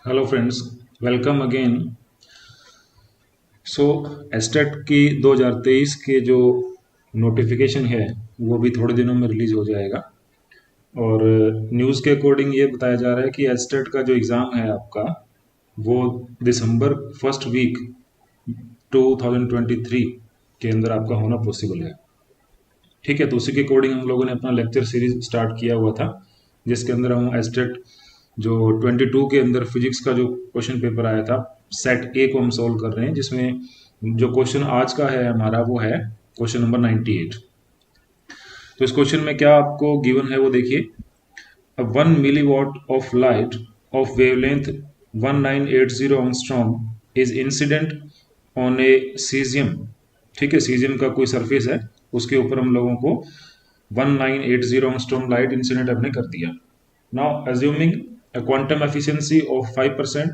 Hello friends, welcome again. So estate की 2023 के जो नोटिफिकेशन है वो भी थोड़े दिनों में रिलीज हो जाएगा। और न्यूज़ के अकॉर्डिंग ये बताया जा रहा है कि एस्टेट का जो एग्ज़ाम है आपका वो दिसंबर फर्स्ट वीक 2023 के अंदर आपका होना पॉसिबल है। ठीक है, तो उसी के अकॉर्डिंग हम लोगों ने अपना लेक्चर सीरीज स्टार्ट किया हुआ था, जिसके अंदर हम एस्टेट जो 22 के अंदर फिजिक्स का जो क्वेश्चन पेपर आया था सेट ए को हम सॉल्व कर रहे हैं, जिसमें जो क्वेश्चन आज का है हमारा वो है क्वेश्चन नंबर 98। तो इस क्वेश्चन में क्या आपको गिवन है वो देखिए। 1 milliwatt of light of wavelength 1980 angstrom is incident on a cesium। ठीक है, cesium का कोई सरफेस है, उसके ऊपर हम लोगों को 1980 angstrom लाइट इंसिडेंट हमने कर दिया। Now assuming a quantum efficiency of 5%,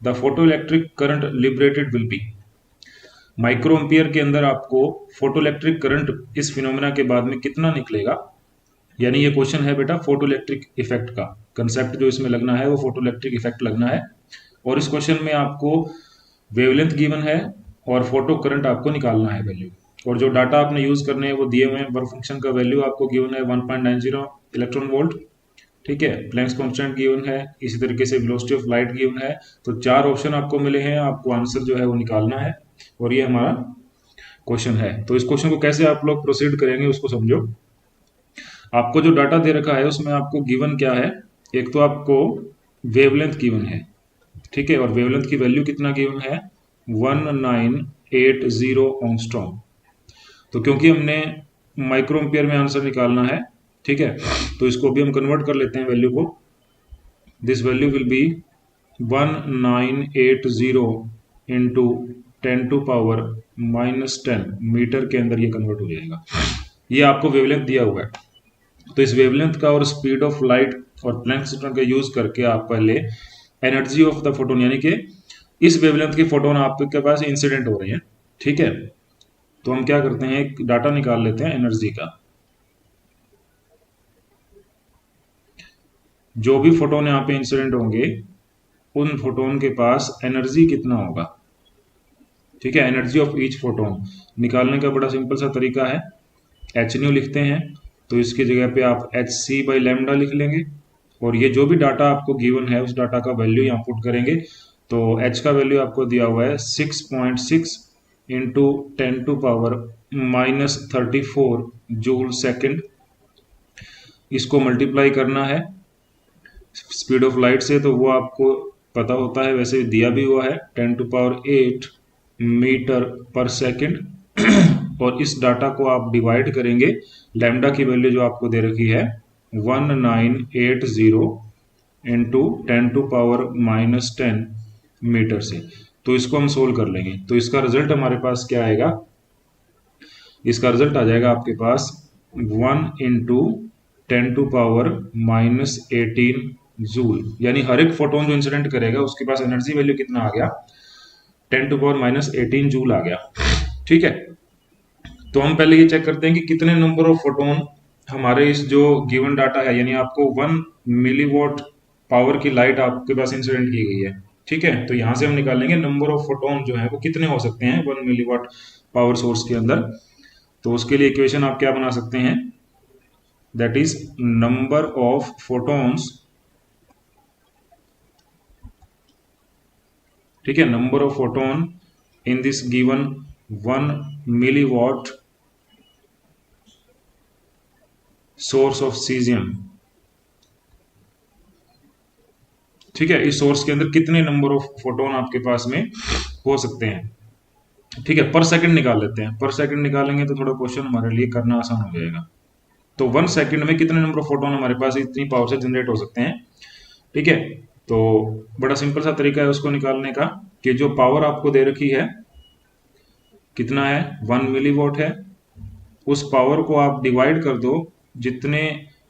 the photoelectric current liberated will be। Micro ampere के अंदर आपको फोटोइलेक्ट्रिक करंट इस फिनोमेना के बाद में कितना निकलेगा। यानी ये क्वेश्चन है बेटा फोटोइलेक्ट्रिक इफेक्ट का। कंसेप्ट जो इसमें लगना है वो फोटोइलेक्ट्रिक इफेक्ट लगना है। और इस क्वेश्चन में आपको वेवलेंथ गिवन है और फोटो करंट आपको निकालना है वैल्यू। और जो डाटा आपने यूज करने हैं वो दिए हुए हैं। वर्क फंक्शन का वैल्यू आपको गिवन है 1.90 इलेक्ट्रॉन वोल्ट। ठीक है, प्लैंक्स कांस्टेंट गिवन है, इसी तरीके से वेलोसिटी ऑफ लाइट गिवन है। तो चार ऑप्शन आपको मिले हैं, आपको आंसर जो है वो निकालना है। और ये हमारा क्वेश्चन है। तो इस क्वेश्चन को कैसे आप लोग प्रोसीड करेंगे उसको समझो। आपको जो डाटा दे रखा है उसमें आपको गिवन क्या है। एक तो आपको वेवलेंथ गिवन है, ठीक है, और वेवलेंथ की वैल्यू कितना गिवन है 1980 एंगस्ट्रॉम। तो क्योंकि हमने माइक्रो एम्पियर में आंसर निकालना है, ठीक है, तो इसको भी हम कन्वर्ट कर लेते हैं वैल्यू को। This value will be 1980 into 10⁻⁻10 metre के अंदर ये कन्वर्ट हो जाएगा। ये आपको वेवलेंथ दिया हुआ है। तो इस वेवलेंथ का और स्पीड ऑफ लाइट और प्लैंक कांस्टेंट का यूज करके आप पहले एनर्जी ऑफ द फोटोन, यानी कि इस वेवलेंथ के फोटोन आपके पास इंसिडेंट हो रहे हैं। ठीक है, तो हम क्या करते हैं, एक डाटा निकाल लेते हैं एनर्जी का। जो भी फोटोन यहाँ पे इंसिडेंट होंगे उन फोटोन के पास एनर्जी कितना होगा। ठीक है, एनर्जी ऑफ ईच फोटोन निकालने का बड़ा सिंपल सा तरीका है। एच न्यू लिखते हैं, तो इसकी जगह पे आप एच सी बाई लैम्डा लिख लेंगे। और ये जो भी डाटा आपको गिवन है उस डाटा का वैल्यू यहाँ पुट करेंगे। तो एच का वैल्यू आपको दिया हुआ है 6.6 इंटू 10⁻⁻34 जूल सेकेंड। इसको मल्टीप्लाई करना है स्पीड ऑफ लाइट से, तो वो आपको पता होता है, वैसे दिया भी हुआ है 10⁸ मीटर पर सेकेंड। और इस डाटा को आप डिवाइड करेंगे, लैम्डा की वैल्यू जो आपको दे रखी है 1980 इंटू 10⁻⁻10 मीटर से। तो इसको हम सोल्व कर लेंगे। तो इसका रिजल्ट हमारे पास क्या आएगा, इसका रिजल्ट आ जाएगा आपके पास 1 इंटू 10⁻⁻18 जूल। यानी हर एक फोटोन जो इंसिडेंट करेगा उसके पास एनर्जी वैल्यू कितना आ गया 10⁻⁻18 जूल आ गया। ठीक है, तो हम पहले ये चेक करते हैं कि कितने नंबर ऑफ फोटोन हमारे इस जो गिवन डाटा है, यानी आपको 1 मिलीवॉट पावर की लाइट आपके पास इंसिडेंट की गई है। ठीक है, तो यहां से हम निकालेंगे नंबर ऑफ फोटोन जो है वो कितने हो सकते हैं 1 मिलीवॉट पावर सोर्स के अंदर। तो उसके लिए इक्वेशन आप क्या बना सकते हैं, that is number of photons. ठीक है, number of photon in this given 1 milliwatt source of caesium. ठीक है, इस सोर्स के अंदर कितने नंबर ऑफ फोटोन आपके पास में हो सकते हैं। ठीक है, पर सेकंड निकाल लेते हैं। पर सेकंड निकालेंगे तो थोड़ा क्वेश्चन हमारे लिए करना आसान हो जाएगा। तो 1 सेकंड में कितने नंबर ऑफ फोटोन हमारे पास इतनी पावर से जनरेट हो सकते हैं। ठीक है, तो बड़ा सिंपल सा तरीका है उसको निकालने का, कि जो पावर आपको दे रखी है कितना है 1 मिलीवॉट है, उस पावर को आप डिवाइड कर दो जितने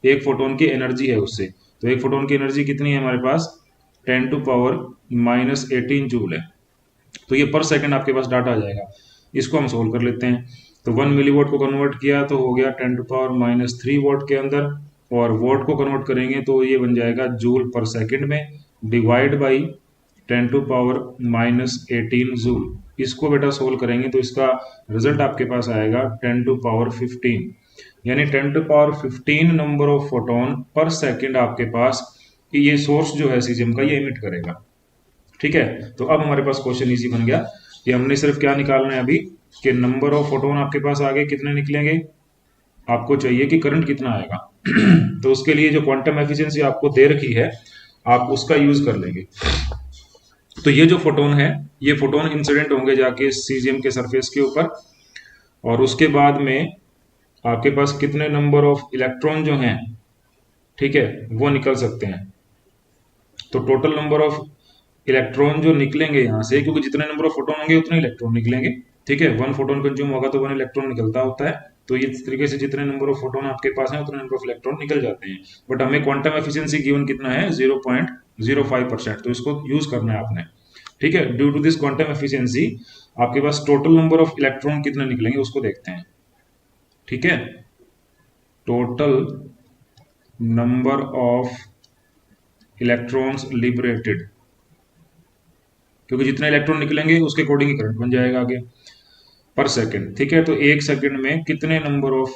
एक फोटोन की एनर्जी है उससे। तो एक फोटोन की एनर्जी कितनी है हमारे पास 10⁻⁻18 जूल है। तो ये पर सेकंड आपके पास डाटा आ जाएगा। इसको हम सोल्व कर लेते हैं। तो 1 मिलीवॉट को कन्वर्ट किया तो हो गया 10⁻³ वॉट के अंदर, और वॉट को कन्वर्ट करेंगे तो ये बन जाएगा जूल पर सेकंड में। Divide by 10⁻⁻18 joule. इसको बेटा सोल्व करेंगे तो इसका रिजल्ट आपके पास आएगा 10⁻15, यानी 10⁻15 नंबर ऑफ फोटोन पर सेकंड आपके पास ये सोर्स जो है सीजियम का ये इमिट करेगा। ठीक है, तो अब हमारे पास क्वेश्चन इजी बन गया कि हमने सिर्फ क्या निकालना है अभी कि नंबर ऑफ फोटोन आपके पास आगे कितने निकलेंगे, आपको चाहिए कि करंट कितना आएगा। तो उसके लिए जो क्वांटम एफिशिएंसी आपको दे रखी है आप उसका यूज कर लेंगे। तो ये जो फोटोन है ये फोटोन इंसिडेंट होंगे जाके सीजियम के सरफेस के ऊपर, और उसके बाद में आपके पास कितने नंबर ऑफ इलेक्ट्रॉन जो हैं, ठीक है, वो निकल सकते हैं। तो टोटल नंबर ऑफ इलेक्ट्रॉन जो निकलेंगे यहाँ से, क्योंकि जितने नंबर ऑफ फोटोन होंगे उतने इलेक्ट्रॉन निकलेंगे। ठीक है, 1 फोटोन कंज्यूम होगा तो 1 इलेक्ट्रॉन निकलता होता है। तो इस तरीके से जितने नंबर ऑफ फोटोन आपके पास हैं उतने नंबर ऑफ इलेक्ट्रॉन निकल जाते हैं। बट हमें क्वांटम एफिशिएंसी गिवन कितना है 0.05%, तो इसको यूज करना है आपने। ठीक है, due to this quantum efficiency आपके पास टोटल नंबर ऑफ इलेक्ट्रॉन कितने निकलेंगे उसको देखते हैं। ठीक है, total number of electrons liberated, क्योंकि जितने इलेक्ट्रॉन निकलेंगे उसके अकॉर्डिंग ही करंट बन जाएगा आगे पर सेकंड। ठीक है, तो एक सेकंड में कितने नंबर ऑफ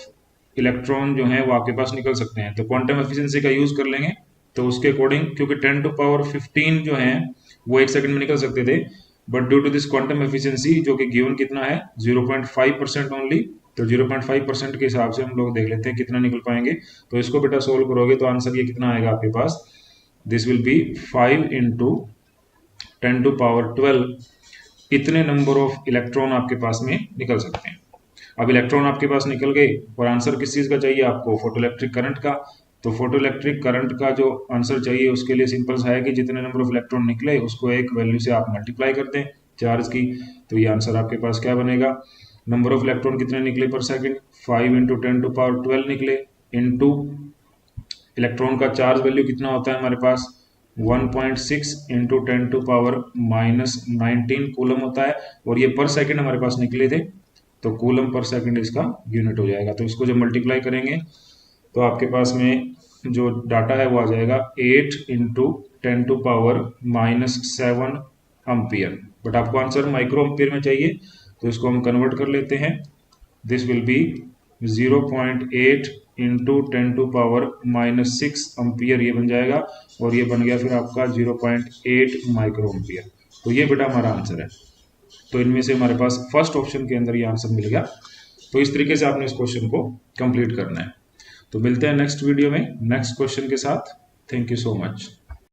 इलेक्ट्रॉन जो हैं वो आपके पास निकल सकते हैं, तो क्वांटम एफिशिएंसी का यूज कर लेंगे। तो उसके अकॉर्डिंग, क्योंकि 10⁻15 जो हैं वो एक सेकंड में निकल सकते थे, but due to this quantum efficiency जो कि गिवन कितना है 0.5% ओनली, तो 0.5% के हिसाब से हम लोग देख लेते हैं कितना निकल पाएंगे। तो इसको बेटा सोल्व करोगे तो आंसर ये कितना आएगा आपके पास, दिस विल बी 5 × 10⁻12 इतने नंबर ऑफ इलेक्ट्रॉन आपके पास में निकल सकते हैं। अब इलेक्ट्रॉन आपके पास निकल गए और आंसर किस चीज का चाहिए आपको, फोटोइलेक्ट्रिक करंट का। तो फोटोइलेक्ट्रिक करंट का जो आंसर चाहिए उसके लिए सिंपल सा है कि जितने नंबर ऑफ इलेक्ट्रॉन निकले उसको एक वैल्यू से आप मल्टीप्लाई करते हैं चार्ज की। तो ये आंसर आपके पास क्या बनेगा, नंबर ऑफ इलेक्ट्रॉन कितने निकले पर सेकंड, 5 × 10⁻12 निकले, इनटू इलेक्ट्रॉन का चार्ज वैल्यू कितना होता है हमारे पास 1.6 × 10⁻−19 कूलम होता है, और ये पर सेकंड हमारे पास निकले थे तो कूलम पर सेकंड इसका यूनिट हो जाएगा। तो इसको जब मल्टीप्लाई करेंगे तो आपके पास में जो डाटा है वो आ जाएगा 8 × 10⁻−7 एम्पियर। बट आपको आंसर माइक्रो एम्पियर में चाहिए तो इसको हम कन्वर्ट कर लेते हैं, दिस विल बी 0.8 × 10⁻−6 एम्पियर ये बन जाएगा, और ये बन गया फिर आपका 0.8 माइक्रो एम्पियर। तो ये बेटा हमारा आंसर है। तो इनमें से हमारे पास फर्स्ट ऑप्शन के अंदर ये आंसर मिल गया। तो इस तरीके से आपने इस क्वेश्चन को कंप्लीट करना है। तो मिलते हैं नेक्स्ट वीडियो में नेक्स्ट क्वेश्चन के साथ। Thank you so much.